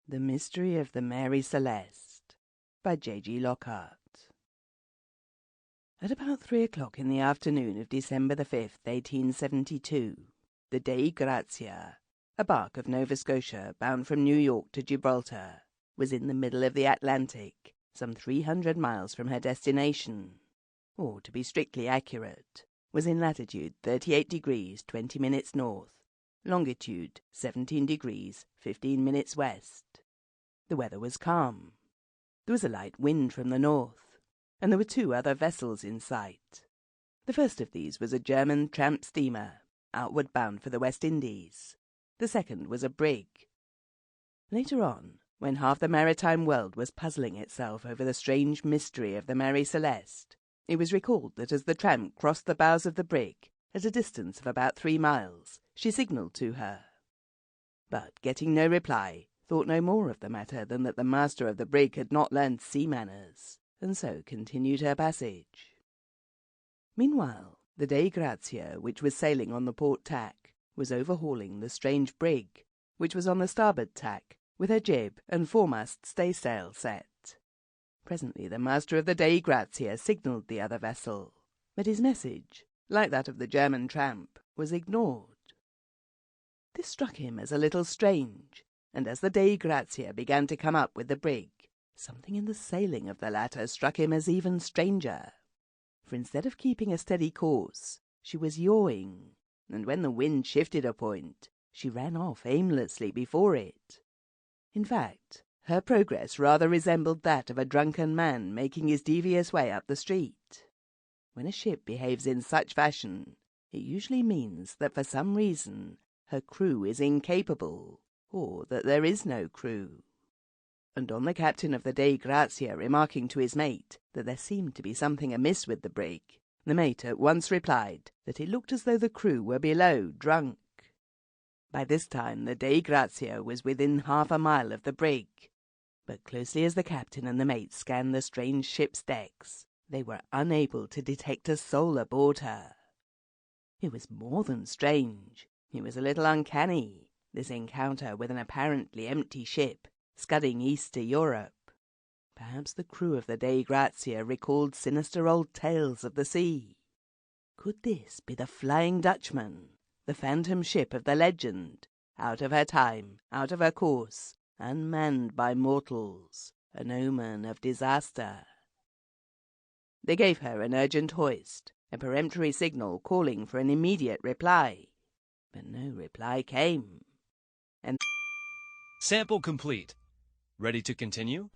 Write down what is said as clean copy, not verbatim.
The Mystery of the Mary Celeste by J.G. Lockhart. At about 3 o'clock in the afternoon of December the 5th, 1872, the Dei Grazia, a bark of Nova Scotia bound from New York to Gibraltar, was in the middle of the Atlantic, some 300 miles from her destination, or, to be strictly accurate, was in latitude 38 degrees 20 minutes north, longitude 17 degrees 15 minutes west. The weather was calm. There was a light wind from the north, and there were 2 other vessels in sight. The first of these was a German tramp steamer, outward bound for the West Indies. The second was a brig. Later on, when half the maritime world was puzzling itself over the strange mystery of the Mary Celeste, it was recalled that as the tramp crossed the bows of the brig, at a distance of about 3 miles, she signalled to her. But, getting no reply, thought no more of the matter than that the master of the brig had not learned sea manners, and so continued her passage. Meanwhile, the Dei Grazia, which was sailing on the port tack, was overhauling the strange brig, which was on the starboard tack, with her jib and foremast staysail set. Presently the master of the Dei Grazia signalled the other vessel, but his message, like that of the German tramp, was ignored. This struck him as a little strange, and as the Dei Grazia began to come up with the brig, something in the sailing of the latter struck him as even stranger. For instead of keeping a steady course, she was yawing, and when the wind shifted a point, she ran off aimlessly before it. In fact, her progress rather resembled that of a drunken man making his devious way up the street. When a ship behaves in such fashion, it usually means that for some reason her crew is incapable, or that there is no crew. And on the captain of the Dei Grazia remarking to his mate that there seemed to be something amiss with the brig, the mate at once replied that it looked as though the crew were below, drunk. By this time the Dei Grazia was within half a mile of the brig, but closely as the captain and the mate scanned the strange ship's decks, they were unable to detect a soul aboard her. It was more than strange. It was a little uncanny, this encounter with an apparently empty ship, scudding east to Europe. Perhaps the crew of the Dei Grazia recalled sinister old tales of the sea. Could this be the Flying Dutchman, the phantom ship of the legend, out of her time, out of her course, unmanned by mortals, an omen of disaster? They gave her an urgent hoist, a peremptory signal calling for an immediate reply. But no reply came. And Sample complete. Ready to continue?